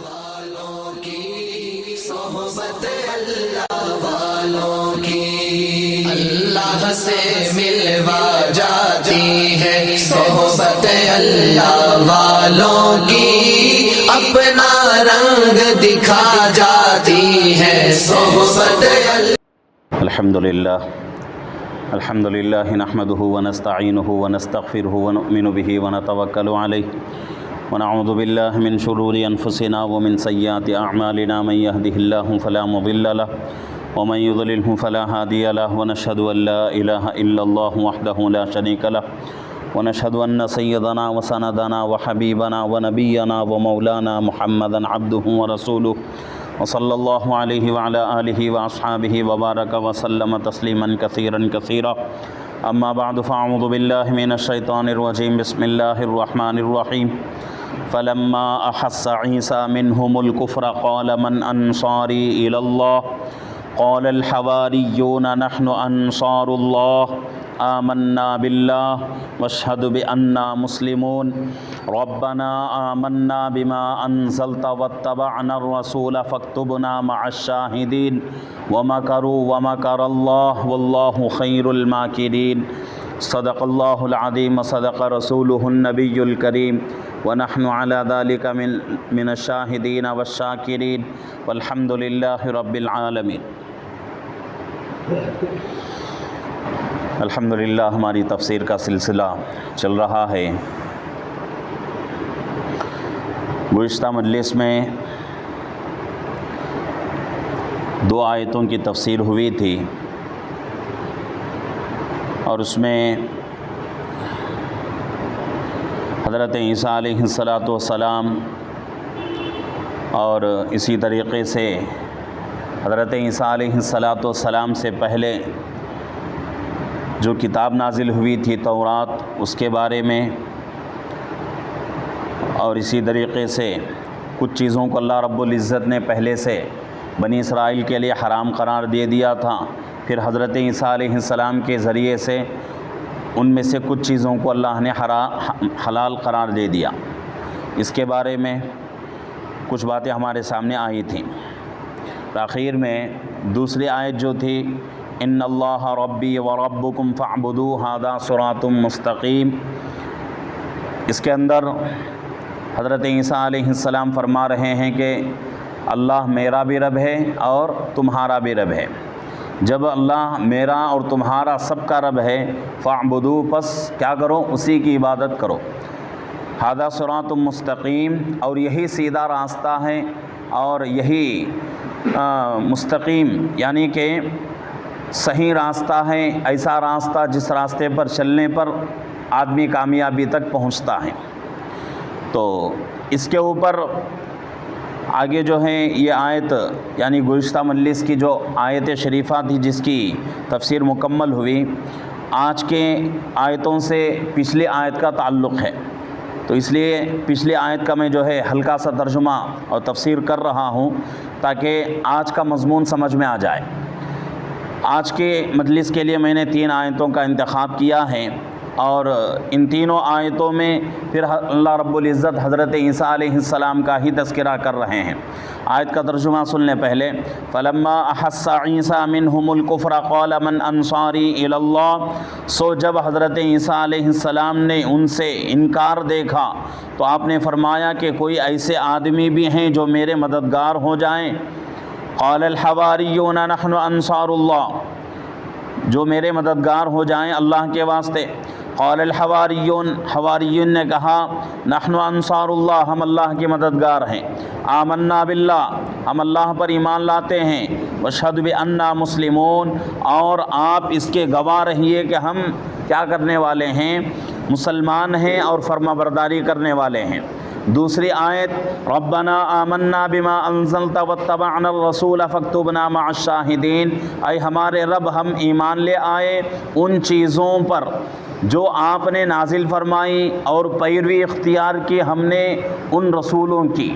والوں کی صحبت اللہ والوں کی اللہ سے ملوا جاتی ہے، صحبت اللہ والوں کی اپنا رنگ دکھا جاتی ہے، صحبت اللہ۔ الحمد للہ نحمده ونستعینه ونستغفره ونؤمن به ونتوکل علیہ ونعوذ باللہ من شرور انفسنا ومن سیئات اعمالنا، من يهده الله فلا مضل له ومن يضلله فلا هادي له، ونشهد ان لا اله الا الله وحده لا شريك له، ونشهد ان سيدنا وسندنا وحبيبنا ونبينا ومولانا محمدا عبده ورسوله، وصلى الله عليه وعلى آله وأصحابه وبارك وسلم تسليما كثيرا كثيرا، أما بعد فأعوذ بالله من الشيطان الرجيم، بسم الله الرحمن الرحيم، فلما أحس عيسى منهم الكفر قال من أنصاري إلى الله قال الحواريون نحن أنصار الله آمنا بالله واشهد بأننا مسلمون، ربنا آمنا بما أنزلت واتبعنا الرسول فاكتبنا مع الشاهدين، ومكروا ومكر الله والله خير الماكرين، صدق الله العظيم وصدق رسوله النبي الكريم، ونحن على ذلك من الشاهدين والشاكرين، والحمد لله رب العالمين۔ الحمدللہ ہماری تفسیر کا سلسلہ چل رہا ہے۔ گزشتہ مجلس میں 2 آیتوں کی تفسیر ہوئی تھی، اور اس میں حضرت عیسیٰ علیہ السلام اور اسی طریقے سے حضرت عیسیٰ علیہ السلام سے پہلے جو کتاب نازل ہوئی تھی تورات، اس کے بارے میں، اور اسی طریقے سے کچھ چیزوں کو اللہ رب العزت نے پہلے سے بنی اسرائیل کے لیے حرام قرار دے دیا تھا، پھر حضرت عیسیٰ علیہ السلام کے ذریعے سے ان میں سے کچھ چیزوں کو اللہ نے حلال قرار دے دیا۔ اس کے بارے میں کچھ باتیں ہمارے سامنے آئی تھیں۔ تاخیر میں دوسری آیت جو تھی، ان اللہ ربی وربکم فاعبدوہ ھذا صراط مستقیم، اس کے اندر حضرت عیسیٰ علیہ السلام فرما رہے ہیں کہ اللہ میرا بھی رب ہے اور تمہارا بھی رب ہے۔ جب اللہ میرا اور تمہارا سب کا رب ہے، فاعبدوہ، پس کیا کرو؟ اسی کی عبادت کرو۔ ھذا صراط مستقیم، اور یہی سیدھا راستہ ہے، اور یہی مستقیم یعنی کہ صحیح راستہ ہے، ایسا راستہ جس راستے پر چلنے پر آدمی کامیابی تک پہنچتا ہے۔ تو اس کے اوپر آگے جو ہے یہ آیت، یعنی گزشتہ مجلس کی جو آیت شریفہ تھی جس کی تفسیر مکمل ہوئی، آج کے آیتوں سے پچھلی آیت کا تعلق ہے، تو اس لیے پچھلی آیت کا میں جو ہے ہلکا سا ترجمہ اور تفسیر کر رہا ہوں تاکہ آج کا مضمون سمجھ میں آ جائے۔ آج کے مجلس کے لیے میں نے 3 آیتوں کا انتخاب کیا ہے، اور ان تینوں آیتوں میں پھر اللہ رب العزت حضرت عیسیٰ علیہ السلام کا ہی تذکرہ کر رہے ہیں۔ آیت کا ترجمہ سن لیں پہلے۔ فلما احس عیسیٰ منہم الکفر قال من انصاری الی اللہ، سو جب حضرت عیسیٰ علیہ السلام نے ان سے انکار دیکھا تو آپ نے فرمایا کہ کوئی ایسے آدمی بھی ہیں جو میرے مددگار ہو جائیں۔ قال الحواریون نحن انصار اللہ، جو میرے مددگار ہو جائیں اللہ کے واسطے۔ قال الحواریون، حواریون نے کہا، نحن انصار اللہ، ہم اللہ کے مددگار ہیں۔ آمنا باللہ، ہم اللہ پر ایمان لاتے ہیں۔ واشہد بأننا مسلمون، اور آپ اس کے گواہ رہیے کہ ہم کیا کرنے والے ہیں؟ مسلمان ہیں اور فرما برداری کرنے والے ہیں۔ دوسری آیت، ربنا آمنا بما انزلت واتبعنا الرسول فاکتبنا مع الشاہدین، اے ہمارے رب ہم ایمان لے آئے ان چیزوں پر جو آپ نے نازل فرمائی اور پیروی اختیار کی ہم نے ان رسولوں کی،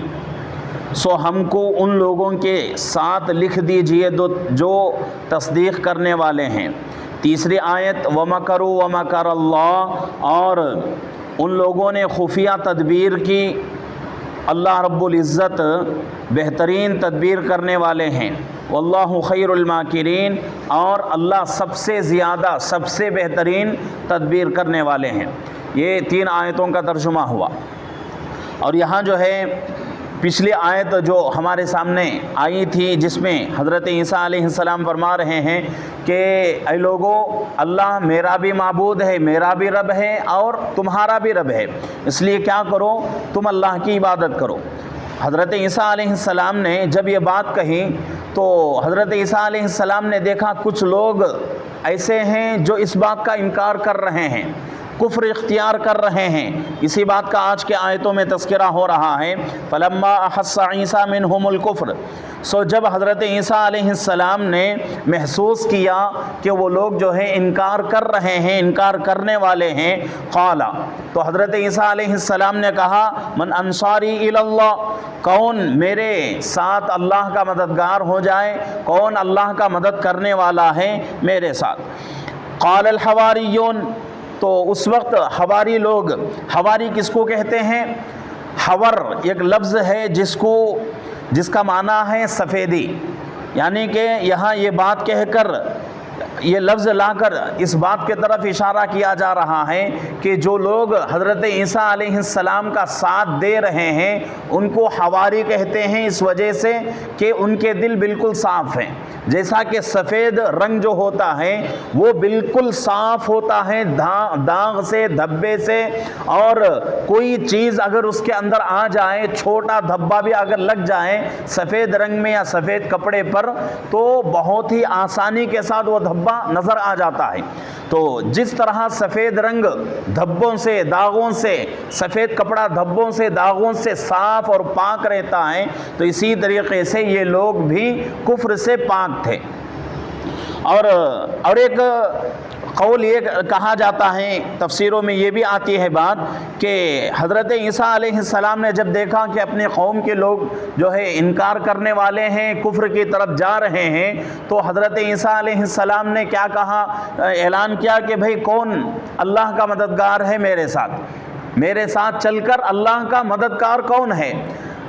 سو ہم کو ان لوگوں کے ساتھ لکھ دیجئے جو تصدیق کرنے والے ہیں۔ تیسری آیت، وَمَكَرُوا وَمَكَرَ اللَّهُ، اور ان لوگوں نے خفیہ تدبیر کی اللہ رب العزت بہترین تدبیر کرنے والے ہیں، واللہ خیر الماکرین، اور اللہ سب سے زیادہ سب سے بہترین تدبیر کرنے والے ہیں۔ یہ 3 آیتوں کا ترجمہ ہوا۔ اور یہاں جو ہے پچھلی آیت جو ہمارے سامنے آئی تھی، جس میں حضرت عیسیٰ علیہ السلام فرما رہے ہیں کہ اے لوگو، اللہ میرا بھی معبود ہے، میرا بھی رب ہے اور تمہارا بھی رب ہے، اس لیے کیا کرو، تم اللہ کی عبادت کرو۔ حضرت عیسیٰ علیہ السلام نے جب یہ بات کہی تو حضرت عیسیٰ علیہ السلام نے دیکھا کچھ لوگ ایسے ہیں جو اس بات کا انکار کر رہے ہیں، کفر اختیار کر رہے ہیں۔ اسی بات کا آج کے آیتوں میں تذکرہ ہو رہا ہے، فلما احس عیسیٰ منہم الکفر، سو جب حضرت عیسیٰ علیہ السلام نے محسوس کیا کہ وہ لوگ جو ہے انکار کر رہے ہیں، انکار کرنے والے ہیں، قال، تو حضرت عیسیٰ علیہ السلام نے کہا، من انصاری الی اللہ، کون میرے ساتھ اللہ کا مددگار ہو جائے، کون اللہ کا مدد کرنے والا ہے میرے ساتھ۔ قال الحواریون، تو اس وقت حواری لوگ، حواری کس کو کہتے ہیں؟ حور ایک لفظ ہے جس کا معنی ہے سفیدی، یعنی کہ یہاں یہ بات کہہ کر، یہ لفظ لا کر اس بات کے طرف اشارہ کیا جا رہا ہے کہ جو لوگ حضرت عیسیٰ علیہ السلام کا ساتھ دے رہے ہیں ان کو حواری کہتے ہیں، اس وجہ سے کہ ان کے دل بالکل صاف ہیں۔ جیسا کہ سفید رنگ جو ہوتا ہے وہ بالکل صاف ہوتا ہے داغ سے، دھبے سے، اور کوئی چیز اگر اس کے اندر آ جائے، چھوٹا دھبا بھی اگر لگ جائے سفید رنگ میں یا سفید کپڑے پر، تو بہت ہی آسانی کے ساتھ وہ دھبا نظر آ جاتا ہے۔ تو جس طرح سفید رنگ دھبوں سے، داغوں سے، سفید کپڑا دھبوں سے، داغوں سے صاف اور پاک رہتا ہے، تو اسی طریقے سے یہ لوگ بھی کفر سے پاک تھے۔ اور ایک قول یہ کہا جاتا ہے، تفسیروں میں یہ بھی آتی ہے بات، کہ حضرت عیسیٰ علیہ السلام نے جب دیکھا کہ اپنے قوم کے لوگ جو ہے انکار کرنے والے ہیں، کفر کی طرف جا رہے ہیں، تو حضرت عیسیٰ علیہ السلام نے کیا کہا، اعلان کیا کہ بھئی کون اللہ کا مددگار ہے میرے ساتھ چل کر، اللہ کا مددگار کون ہے؟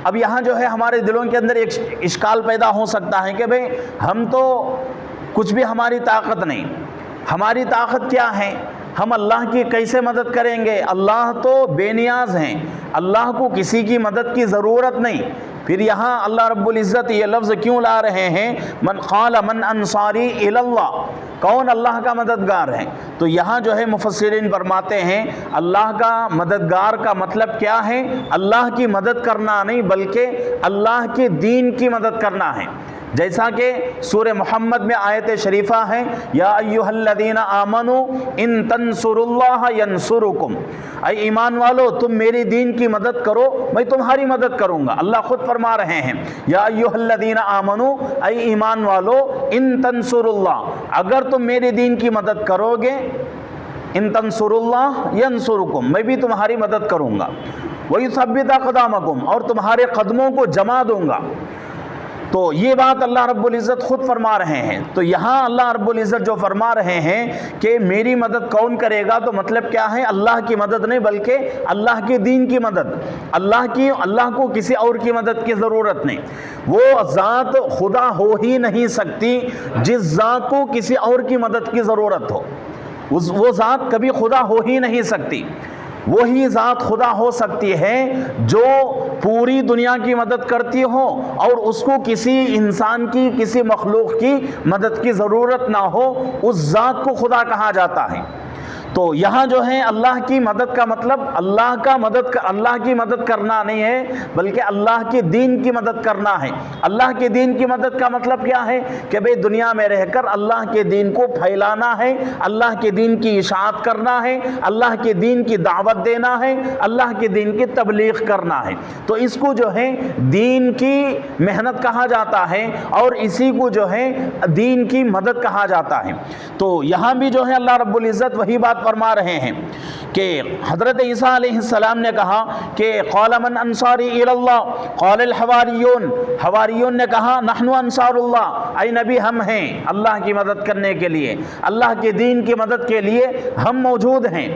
اب یہاں جو ہے ہمارے دلوں کے اندر ایک اشکال پیدا ہو سکتا ہے کہ بھئی ہم تو کچھ بھی ہماری طاقت نہیں، ہماری طاقت کیا ہے، ہم اللہ کی کیسے مدد کریں گے؟ اللہ تو بے نیاز ہیں، اللہ کو کسی کی مدد کی ضرورت نہیں۔ پھر یہاں اللہ رب العزت یہ لفظ کیوں لا رہے ہیں، من قال من انصاری الی اللہ، کون اللہ کا مددگار ہے؟ تو یہاں جو ہے مفسرین فرماتے ہیں اللہ کا مددگار کا مطلب کیا ہے؟ اللہ کی مدد کرنا نہیں، بلکہ اللہ کے دین کی مدد کرنا ہے۔ جیسا کہ سورہ محمد میں آیت شریفہ ہے، یا ایھا الذین آمنوا ان تنصروا اللہ ینصرکم، اے ایمان والو تم میری دین کی مدد کرو میں تمہاری مدد کروں گا۔ اللہ خود فرما رہے ہیں، یا ایھا الذین آمنوا، اے ایمان والو، ان تنصروا اللہ، اگر تم میری دین کی مدد کرو گے، ان تنصروا اللہ ینصرکم، میں بھی تمہاری مدد کروں گا، ویثبت اقدامکم، اور تمہارے قدموں کو جما دوں گا۔ تو یہ بات اللہ رب العزت خود فرما رہے ہیں۔ تو یہاں اللہ رب العزت جو فرما رہے ہیں کہ میری مدد کون کرے گا، تو مطلب کیا ہے؟ اللہ کی مدد نہیں، بلکہ اللہ کے دین کی مدد، اللہ کو کسی اور کی مدد کی ضرورت نہیں۔ وہ ذات خدا ہو ہی نہیں سکتی جس ذات کو کسی اور کی مدد کی ضرورت ہو، وہ ذات کبھی خدا ہو ہی نہیں سکتی۔ وہی ذات خدا ہو سکتی ہے جو پوری دنیا کی مدد کرتی ہو اور اس کو کسی انسان کی، کسی مخلوق کی مدد کی ضرورت نہ ہو، اس ذات کو خدا کہا جاتا ہے۔ تو یہاں جو ہے اللہ کی مدد کا مطلب اللہ کی مدد کرنا نہیں ہے، بلکہ اللہ کے دین کی مدد کرنا ہے۔ اللہ کے دین کی مدد کا مطلب کیا ہے کہ بھئی دنیا میں رہ کر اللہ کے دین کو پھیلانا ہے، اللہ کے دین کی اشاعت کرنا ہے، اللہ کے دین کی دعوت دینا ہے، اللہ کے دین کی تبلیغ کرنا ہے۔ تو اس کو جو ہے دین کی محنت کہا جاتا ہے، اور اسی کو جو ہے دین کی مدد کہا جاتا ہے۔ تو یہاں بھی جو ہے اللہ رب العزت وہی بات فرما رہے ہیں کہ حضرت عیسیٰ علیہ السلام نے کہا کہ قال من انصاری الی اللہ، قال الحواریون، حواریون نے کہا نحن انصار اللہ، اے نبی ہم ہیں اللہ کی مدد کرنے کے لیے، اللہ کے دین کی مدد کے لیے ہم موجود ہیں۔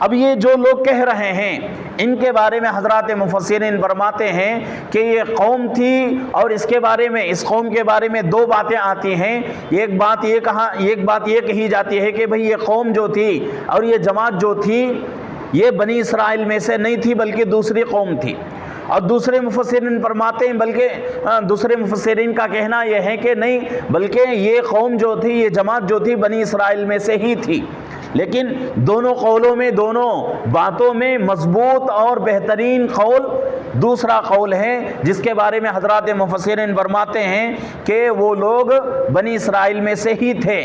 اب یہ جو لوگ کہہ رہے ہیں ان کے بارے میں حضرات مفسرین فرماتے ہیں کہ یہ قوم تھی، اور اس قوم کے بارے میں دو باتیں آتی ہیں۔ ایک بات یہ کہی جاتی ہے کہ بھئی یہ قوم جو تھی اور یہ جماعت جو تھی یہ بنی اسرائیل میں سے نہیں تھی بلکہ دوسری قوم تھی، اور دوسرے مفسرین فرماتے ہیں دوسرے مفسرین کا کہنا یہ ہے کہ نہیں، بلکہ یہ قوم جو تھی، یہ جماعت جو تھی بنی اسرائیل میں سے ہی تھی۔ لیکن دونوں قولوں میں، دونوں باتوں میں مضبوط اور بہترین قول دوسرا قول ہے، جس کے بارے میں حضرات مفسرین فرماتے ہیں کہ وہ لوگ بنی اسرائیل میں سے ہی تھے،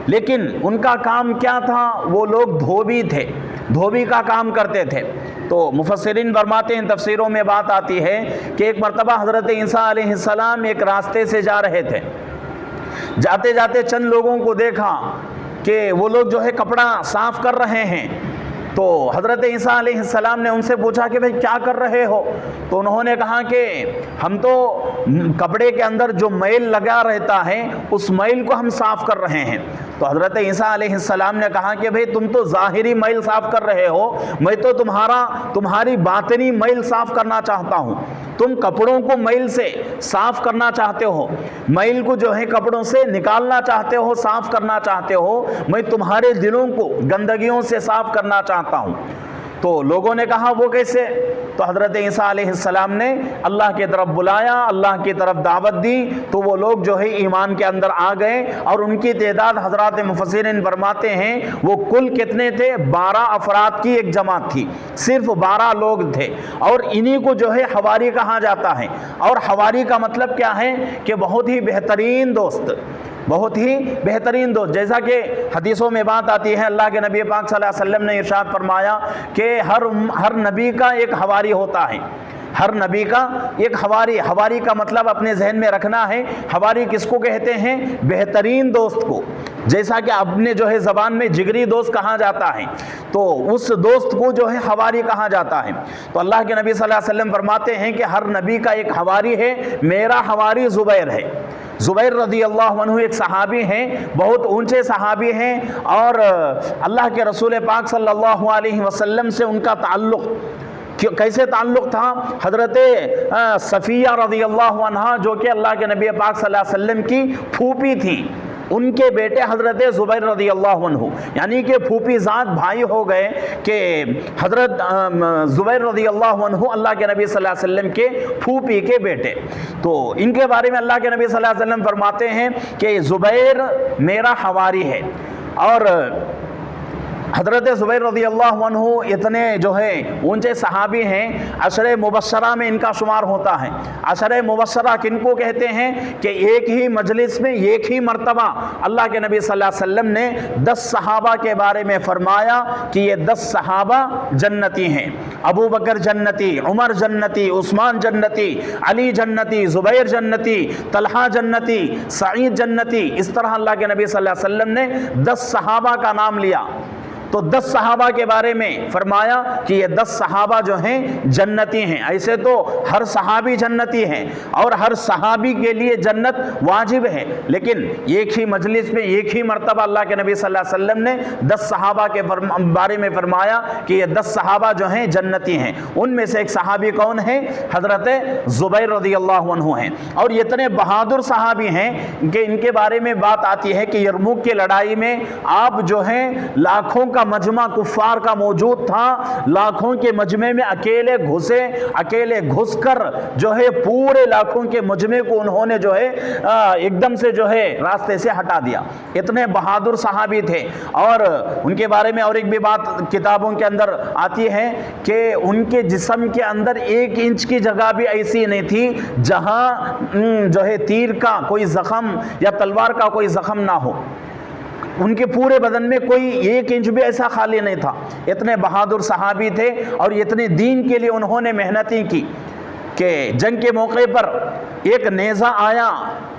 لیکن ان کا کام کیا تھا؟ وہ لوگ دھوبی تھے، دھوبی کا کام کرتے تھے۔ تو مفسرین فرماتے ہیں، تفسیروں میں بات آتی ہے کہ ایک مرتبہ حضرت عیسیٰ علیہ السلام ایک راستے سے جا رہے تھے، جاتے جاتے چند لوگوں کو دیکھا کہ وہ لوگ جو ہے کپڑا صاف کر رہے ہیں۔ تو حضرت عیسیٰ علیہ السلام نے ان سے پوچھا کہ بھئی کیا کر رہے ہو؟ تو انہوں نے کہا کہ ہم تو کپڑے کے اندر جو میل لگا رہتا ہے اس میل کو ہم صاف کر رہے ہیں۔ تو حضرت عیسیٰ علیہ السلام نے کہا کہ بھئی تم تو ظاہری میل صاف کر رہے ہو، میں تو تمہاری باطنی میل صاف کرنا چاہتا ہوں۔ تم کپڑوں کو میل سے صاف کرنا چاہتے ہو، میل کو جو ہے کپڑوں سے نکالنا چاہتے ہو، صاف کرنا چاہتے ہو، میں تمہارے دلوں کو گندگیوں سے صاف کرنا چاہتا ہوں۔ تو لوگوں نے کہا وہ کیسے؟ تو حضرت عیسیٰ علیہ السلام نے اللہ کی طرف بلایا، اللہ کی طرف دعوت دی، تو وہ لوگ جو ہے ایمان کے اندر آ گئے، اور ان کی تعداد حضرات مفسرین فرماتے ہیں وہ کل کتنے تھے؟ 12 افراد کی ایک جماعت تھی، صرف 12 لوگ تھے، اور انہی کو جو ہے حواری کہا جاتا ہے۔ اور حواری کا مطلب کیا ہے؟ کہ بہت ہی بہترین دوست، بہت ہی بہترین دوست۔ جیسا کہ حدیثوں میں بات آتی ہے، اللہ کے نبی پاک صلی اللہ علیہ وسلم نے ارشاد فرمایا کہ ہر نبی کا ایک حواری ہوتا ہے، ہر نبی کا ایک حواری کا مطلب اپنے ذہن میں رکھنا ہے۔ حواری کس کو کہتے ہیں؟ بہترین دوست کو، جیسا کہ اپنے جو ہے زبان میں جگری دوست کہا جاتا ہے، تو اس دوست کو جو ہے حواری کہا جاتا ہے۔ تو اللہ کے نبی صلی اللہ علیہ وسلم فرماتے ہیں کہ ہر نبی کا ایک حواری ہے، میرا حواری زبیر ہے۔ زبیر رضی اللہ عنہ ایک صحابی ہیں، بہت اونچے صحابی ہیں، اور اللہ کے رسول پاک صلی اللہ علیہ وسلم سے ان کا تعلق کیسے تعلق تھا؟ حضرت صفیہ رضی اللہ عنہ جو کہ اللہ کے نبی پاک صلی اللہ علیہ وسلم کی پھوپھی تھی، ان کے بیٹے حضرت زبیر رضی اللہ عنہ، یعنی کہ پھوپھی ذات بھائی ہو گئے کہ حضرت زبیر رضی اللہ عنہ اللہ کے نبی صلی اللہ علیہ وسلم کے پھوپھی کے بیٹے۔ تو ان کے بارے میں اللہ کے نبی صلی اللہ علیہ وسلم فرماتے ہیں کہ زبیر میرا حواری ہے۔ اور حضرت زبیر رضی اللہ عنہ اتنے جو ہے اونچے صحابی ہیں، عشرہ مبشرہ میں ان کا شمار ہوتا ہے۔ عشرہ مبشرہ کن کو کہتے ہیں؟ کہ ایک ہی مجلس میں ایک ہی مرتبہ اللہ کے نبی صلی اللہ علیہ وسلم نے 10 صحابہ کے بارے میں فرمایا کہ یہ 10 صحابہ جنتی ہیں، ابو بکر جنتی، عمر جنتی، عثمان جنتی، علی جنتی، زبیر جنتی، طلحہ جنتی، سعید جنتی۔ اس طرح اللہ کے نبی صلی اللہ علیہ وسلم نے 10 صحابہ کا نام لیا، تو 10 صحابہ کے بارے میں فرمایا کہ یہ 10 صحابہ جو ہیں جنتی ہیں۔ ایسے تو ہر صحابی جنتی ہیں اور ہر صحابی کے لیے جنت واجب ہے، لیکن ایک ہی مجلس میں ایک ہی مرتبہ اللہ کے نبی صلی اللہ علیہ وسلم نے 10 صحابہ کے بارے میں فرمایا کہ یہ 10 صحابہ جو ہیں جنتی ہیں۔ ان میں سے ایک صحابی کون ہے؟ حضرت زبیر رضی اللہ عنہ ہیں، اور یہ اتنے بہادر صحابی ہیں کہ ان کے بارے میں بات آتی ہے کہ یرموک کی لڑائی میں آپ جو ہیں لاکھوں کا مجمع کفار کا موجود تھا، لاکھوں کے مجمع میں اکیلے گھس کر جو ہے پورے لاکھوں کے مجمع کو انہوں نے جو ہے ایک دم سے جو ہے راستے سے ہٹا دیا۔ اتنے بہادر صحابی تھے، اور ان کے بارے میں اور ایک بھی بات کتابوں کے اندر آتی ہے کہ ان کے جسم کے اندر 1 انچ کی جگہ بھی ایسی نہیں تھی جہاں جو ہے تیر کا کوئی زخم یا تلوار کا کوئی زخم نہ ہو۔ ان کے پورے بدن میں کوئی 1 انچ بھی ایسا خالی نہیں تھا۔ اتنے بہادر صحابی تھے، اور اتنے دین کے لیے انہوں نے محنتیں کی کہ جنگ کے موقع پر ایک نیزہ آیا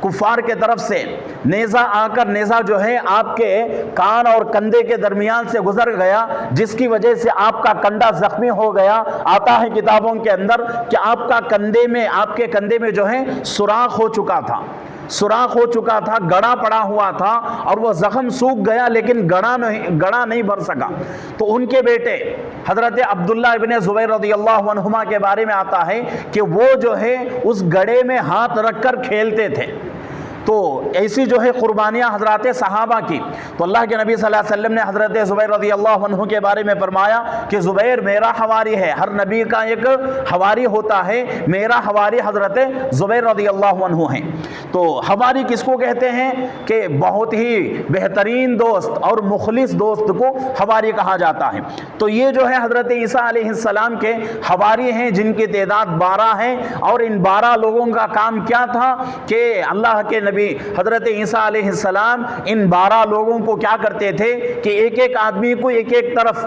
کفار کے طرف سے، نیزہ آ کر نیزہ جو ہے آپ کے کان اور کندھے کے درمیان سے گزر گیا، جس کی وجہ سے آپ کا کندھا زخمی ہو گیا۔ آتا ہے کتابوں کے اندر کہ آپ کے کندھے میں جو ہے سوراخ ہو چکا تھا، سوراخ ہو چکا تھا، گڑا پڑا ہوا تھا اور وہ زخم سوکھ گیا لیکن گڑا نہیں بھر سکا. تو ان کے بیٹے حضرت عبداللہ ابن زبیر رضی اللہ عنہما کے بارے میں آتا ہے کہ وہ جو ہے اس گڑے میں ہاتھ رکھ کر کھیلتے تھے. تو ایسی جو ہے قربانیاں حضرات صحابہ کی. تو اللہ کے نبی صلی اللہ علیہ وسلم نے حضرت زبیر رضی اللہ عنہ کے بارے میں فرمایا کہ زبیر میرا حواری ہے. ہر نبی کا ایک حواری ہوتا ہے، میرا حواری حضرت زبیر رضی اللہ عنہ ہیں. تو حواری کس کو کہتے ہیں کہ بہت ہی بہترین دوست اور مخلص دوست کو حواری کہا جاتا ہے. تو یہ جو ہے حضرت عیسیٰ علیہ السلام کے حواری ہیں جن کی تعداد 12 ہے. اور ان 12 لوگوں کا کام کیا تھا کہ اللہ کے نبی حضرت عیسیٰ علیہ السلام ان 12 لوگوں کو کیا کرتے تھے کہ ایک ایک آدمی کو ایک ایک طرف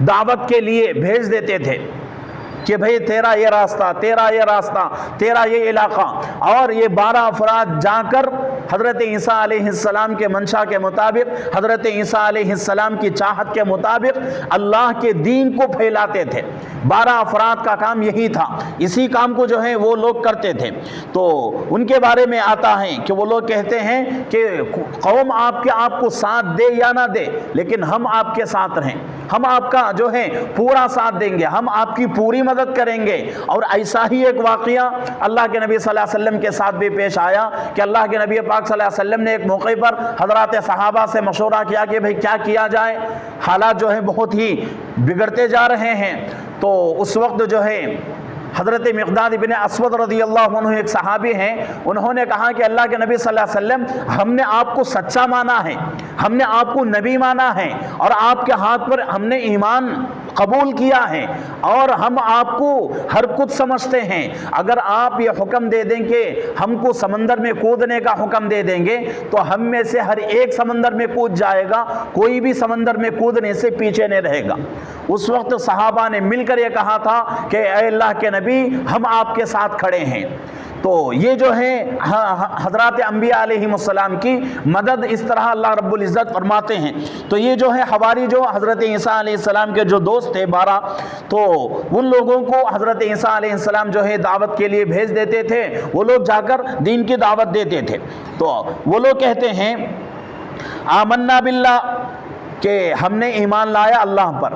دعوت کے لیے بھیج دیتے تھے کہ بھئی تیرا یہ راستہ، تیرا یہ راستہ، تیرا یہ علاقہ. اور یہ 12 افراد جا کر حضرت عیسیٰ علیہ السلام کے منشا کے مطابق، حضرت عیسیٰ علیہ السلام کی چاہت کے مطابق اللہ کے دین کو پھیلاتے تھے. 12 افراد کا کام یہی تھا، اسی کام کو جو ہے وہ لوگ کرتے تھے. تو ان کے بارے میں آتا ہے کہ وہ لوگ کہتے ہیں کہ قوم آپ کو ساتھ دے یا نہ دے لیکن ہم آپ کے ساتھ رہیں، ہم آپ کا جو ہے پورا ساتھ دیں گے، ہم آپ کی پوری مدد کریں گے. اور ایسا ہی ایک واقعہ اللہ کے نبی صلی اللہ علیہ وسلم کے ساتھ بھی پیش آیا کہ اللہ کے نبی پاک صلی اللہ علیہ وسلم نے ایک موقع پر حضرات صحابہ سے مشورہ کیا کہ بھئی کیا کیا جائے، حالات جو ہے بہت ہی بگڑتے جا رہے ہیں. تو اس وقت جو ہے حضرت مقداد ابن اسود رضی اللہ عنہ ایک صحابی ہیں، انہوں نے کہا کہ اللہ کے نبی صلی اللہ علیہ وسلم ہم نے آپ کو سچا مانا ہے، ہم نے آپ کو نبی مانا ہے اور آپ کے ہاتھ پر ہم نے ایمان قبول کیا ہے اور ہم آپ کو ہر کچھ سمجھتے ہیں. اگر آپ یہ حکم دے دیں کہ ہم کو سمندر میں کودنے کا حکم دے دیں گے تو ہم میں سے ہر ایک سمندر میں کود جائے گا، کوئی بھی سمندر میں کودنے سے پیچھے نہیں رہے گا. اس وقت صحابہ نے مل کر یہ کہا تھا کہ اے اللہ کے نبی ہم آپ کے ساتھ کھڑے ہیں. تو یہ جو ہے حضرات انبیاء علیہ السلام کی مدد اس طرح اللہ رب العزت فرماتے ہیں. تو یہ جو ہے حواری جو حضرت عیسیٰ علیہ السلام کے جو دوست تھے 12، تو ان لوگوں کو حضرت عیسیٰ علیہ السلام جو ہے دعوت کے لیے بھیج دیتے تھے، وہ لوگ جا کر دین کی دعوت دیتے تھے. تو وہ لوگ کہتے ہیں آمنا باللہ کہ ہم نے ایمان لایا اللہ پر.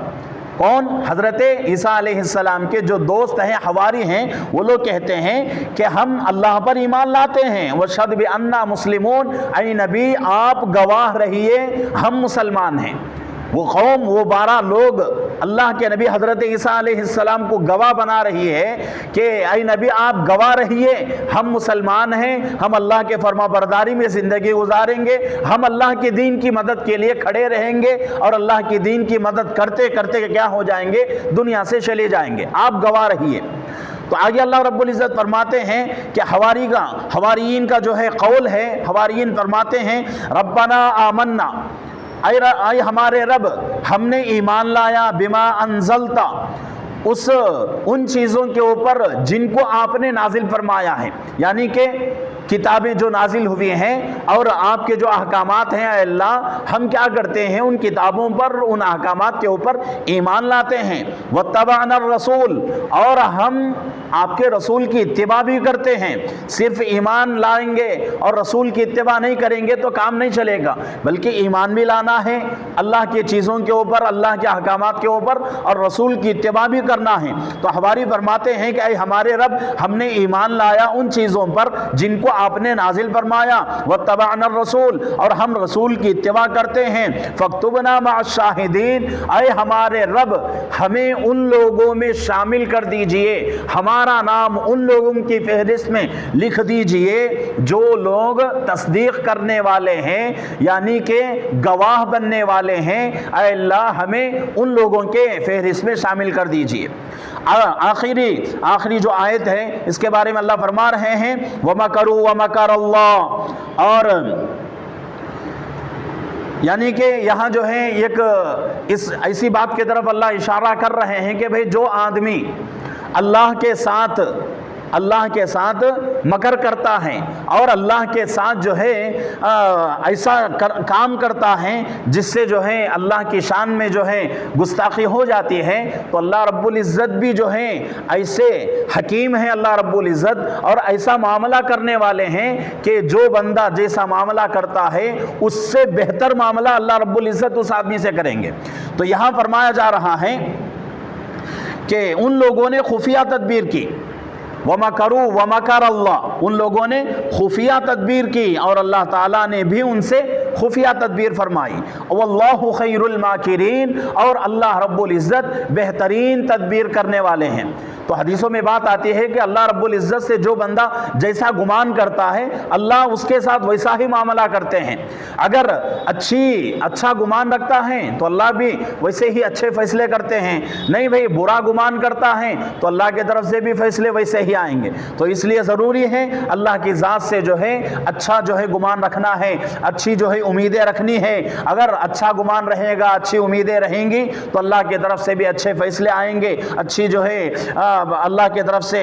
کون؟ حضرت عیسیٰ علیہ السلام کے جو دوست ہیں، حواری ہیں، وہ لوگ کہتے ہیں کہ ہم اللہ پر ایمان لاتے ہیں. وَشْهَدْ بِأَنَّا مُسْلِمُونَ، اے نبی آپ گواہ رہیے ہم مسلمان ہیں. وہ قوم، وہ 12 لوگ اللہ کے نبی حضرت عیسیٰ علیہ السلام کو گواہ بنا رہی ہے کہ اے نبی آپ گواہ رہیے ہم مسلمان ہیں، ہم اللہ کے فرما برداری میں زندگی گزاریں گے، ہم اللہ کے دین کی مدد کے لیے کھڑے رہیں گے اور اللہ کی دین کی مدد کرتے کرتے کیا ہو جائیں گے؟ دنیا سے چلے جائیں گے، آپ گواہ رہیے. تو آگے اللہ رب العزت فرماتے ہیں کہ حواریین کا جو ہے قول ہے، حواریین فرماتے ہیں ربنا آمنا، اے ہمارے رب ہم نے ایمان لایا بما انزلتا، ان چیزوں کے اوپر جن کو آپ نے نازل فرمایا ہے، یعنی کہ کتابیں جو نازل ہوئی ہیں اور آپ کے جو احکامات ہیں اے اللہ ہم کیا کرتے ہیں ان کتابوں پر، ان احکامات کے اوپر ایمان لاتے ہیں. واتبعنا الرسول، اور ہم آپ کے رسول کی اتباع بھی کرتے ہیں. صرف ایمان لائیں گے اور رسول کی اتباع نہیں کریں گے تو کام نہیں چلے گا، بلکہ ایمان بھی لانا ہے اللہ کی چیزوں کے اوپر، اللہ کے احکامات کے اوپر، اور رسول کی اتباع بھی کرنا ہے. تو حواری فرماتے ہیں کہ اے ہمارے رب ہم نے ایمان لایا ان چیزوں پر جن کو آپ نے نازل فرمایا، واتبعنا الرسول، اور ہم رسول کی اتباع کرتے ہیں. فاکتبنا مع الشاہدین، اے ہمارے رب ہمیں ان لوگوں میں شامل کر دیجئے، ہمارا نام ان لوگوں کی فہرست میں لکھ دیجئے جو لوگ تصدیق کرنے والے ہیں، یعنی کہ گواہ بننے والے ہیں. اے اللہ ہمیں ان لوگوں کے فہرست میں شامل کر دیجئے. آخری جو آیت ہے اس کے بارے میں اللہ فرما رہے ہیں وَمَكَرُوا وَمَكَرَ اللَّهُ، اور یعنی کہ یہاں جو ہے ایک ایسی بات کی طرف اللہ اشارہ کر رہے ہیں کہ بھئی جو آدمی اللہ کے ساتھ اللہ کے ساتھ مکر کرتا ہے اور اللہ کے ساتھ جو ہے ایسا کام کرتا ہے جس سے جو ہے اللہ کی شان میں جو ہے گستاخی ہو جاتی ہے، تو اللہ رب العزت بھی جو ہے ایسے حکیم ہے اللہ رب العزت، اور ایسا معاملہ کرنے والے ہیں کہ جو بندہ جیسا معاملہ کرتا ہے اس سے بہتر معاملہ اللہ رب العزت اس آدمی سے کریں گے۔ تو یہاں فرمایا جا رہا ہے کہ ان لوگوں نے خفیہ تدبیر کی، وَمَكَرُوا وَمَكَرَ اللَّهُ، ان لوگوں نے خفیہ تدبیر کی اور اللہ تعالیٰ نے بھی ان سے خفیہ تدبیر فرمائی، وَاللَّهُ خَيْرُ الْمَاكِرِينَ، اور اللہ رب العزت بہترین تدبیر کرنے والے ہیں۔ تو حدیثوں میں بات آتی ہے کہ اللہ رب العزت سے جو بندہ جیسا گمان کرتا ہے اللہ اس کے ساتھ ویسا ہی معاملہ کرتے ہیں۔ اگر اچھا گمان رکھتا ہے تو اللہ بھی ویسے ہی اچھے فیصلے کرتے ہیں، نہیں بھئی برا گمان کرتا ہے تو اللہ کی طرف سے بھی فیصلے ویسے ہی آئیں گے۔ تو اس لیے ضروری ہے اللہ کی ذات سے جو ہے اچھا جو ہے گمان رکھنا ہے، اچھی جو ہے امیدیں رکھنی ہے۔ اگر اچھا گمان رہے گا، اچھی امیدیں رہیں گی تو اللہ کی طرف سے بھی اچھے فیصلے آئیں گے، اچھی جو ہے اللہ کی طرف سے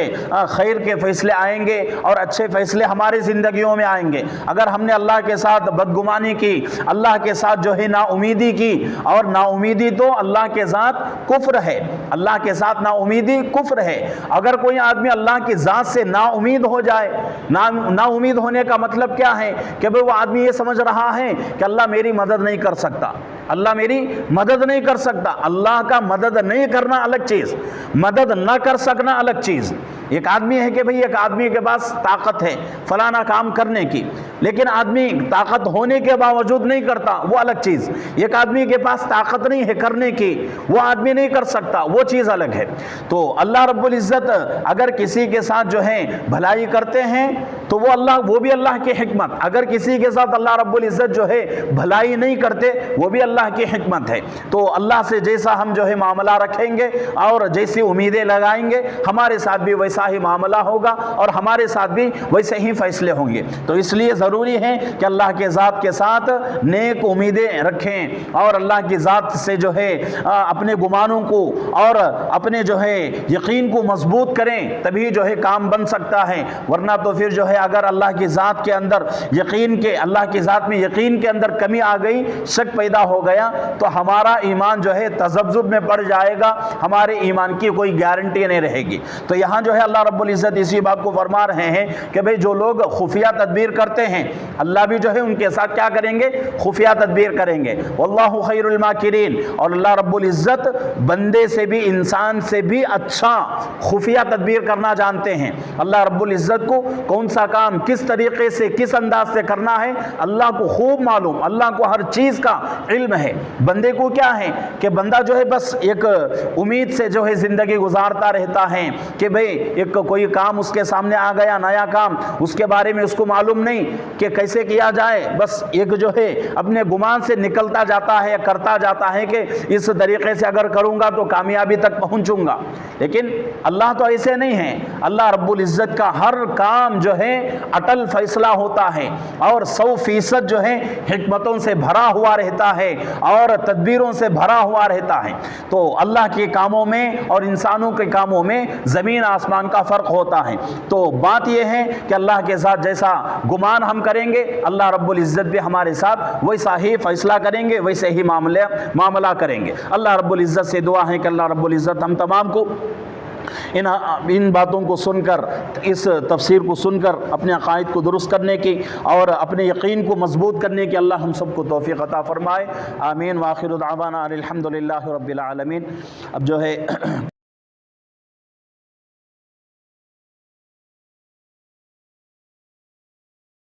خیر کے فیصلے آئیں گے اور اچھے فیصلے ہماری زندگیوں میں آئیں گے۔ اگر ہم نے اللہ کے ساتھ بدگمانی کی، اللہ کے ساتھ جو ہے نا امیدی کی، اور نا امیدی تو اللہ کے ساتھ کفر ہے، اللہ کے ساتھ نا امیدی کفر ہے۔ اگر کوئی آدمی اللہ کی ذات سے نا امید ہو جائے، نا امید ہونے کا مطلب کیا ہے کہ وہ آدمی یہ سمجھ رہا ہے کہ اللہ میری مدد نہیں کر سکتا، اللہ میری مدد نہیں کر سکتا۔ اللہ کا مدد نہیں کرنا الگ چیز، مدد نہ کر سکنا الگ چیز۔ ایک آدمی ہے کہ بھئی ایک آدمی کے پاس طاقت ہے فلانا کام کرنے کی، لیکن آدمی طاقت ہونے کے باوجود نہیں کرتا، وہ الگ چیز۔ ایک آدمی کے پاس طاقت نہیں ہے کرنے کی، وہ آدمی نہیں کر سکتا، وہ چیز الگ ہے۔ تو اللہ رب العزت اگر کسی کے ساتھ جو ہے بھلائی کرتے ہیں تو وہ بھی اللہ کی حکمت، اگر کسی کے ساتھ اللہ رب العزت جو ہے بھلائی نہیں کرتے وہ بھی اللہ کی حکمت ہے۔ تو اللہ سے جیسا ہم جو ہے معاملہ رکھیں گے اور جیسی امیدیں لگائیں گے ہمارے ساتھ بھی ویسا ہی معاملہ ہوگا اور ہمارے ساتھ بھی ویسے ہی فیصلے ہوں گے۔ تو اس لیے ضروری ہے کہ اللہ کے ذات کے ساتھ نیک امیدیں رکھیں اور اللہ کی ذات سے جو ہے اپنے گمانوں کو اور اپنے جو ہے یقین کو مضبوط کریں، تبھی جو ہے کام بن سکتا ہے۔ ورنہ تو پھر جو ہے اگر اللہ کی ذات کے اندر اللہ کی ذات میں یقین کے اندر کمی آ گئی، شک پیدا ہو گیا، تو ہمارا ایمان جو ہے تذبذب میں پڑ جائے گا، ہمارے ایمان کی کوئی گارنٹی نہیں رہے گی۔ تو یہاں جو ہے اللہ رب العزت اسی بات کو فرما رہے ہیں کہ بھئی جو لوگ خفیہ تدبیر کرتے ہیں اللہ بھی جو ہے ان کے ساتھ کیا کریں گے؟ خفیہ تدبیر کریں گے۔ واللہ خیر الماکرین، اور اللہ رب العزت بندے سے بھی انسان سے بھی اچھا خفیہ تدبیر کرنا جانتے ہیں۔ اللہ رب العزت کو کون سا کام کس طریقے سے کس انداز سے کرنا ہے اللہ کو خوب معلوم، اللہ کو ہر چیز کا علم ہے۔ بندے کو کیا ہے کہ بندہ جو ہے بس ایک امید سے جو ہے زندگی گزارتا رہتا ہے کہ بھئی ایک کوئی کام اس کے سامنے آ گیا، نیا کام، اس کے بارے میں اس کو معلوم نہیں کہ کیسے کیا جائے، بس ایک جو ہے اپنے گمان سے نکلتا جاتا ہے، کرتا جاتا ہے کہ اس طریقے سے اگر کروں گا تو کامیابی تک پہنچوں گا۔ لیکن اللہ تو ایسے نہیں ہے، اللہ رب العزت کا ہر کام جو ہے اٹل فیصلہ ہوتا ہے اور 100% جو ہے حکمتوں سے بھرا ہوا رہتا ہے اور تدبیروں سے بھرا ہوا رہتا ہے۔ تو اللہ کے کاموں میں اور انسانوں کے کاموں میں زمین آسمان کا فرق ہوتا ہے۔ تو بات یہ ہے کہ اللہ کے ساتھ جیسا گمان ہم کریں گے اللہ رب العزت بھی ہمارے ساتھ ویسا ہی فیصلہ کریں گے، ویسے ہی معاملہ کریں گے۔ اللہ رب العزت سے دعا ہے کہ اللہ رب العزت ہم تمام کو ان باتوں کو سن کر، اس تفسیر کو سن کر اپنے عقائد کو درست کرنے کی اور اپنے یقین کو مضبوط کرنے کی اللہ ہم سب کو توفیق عطا فرمائے۔ آمین۔ وآخر دعوانا الحمدللہ رب العالمین۔ اب جو ہے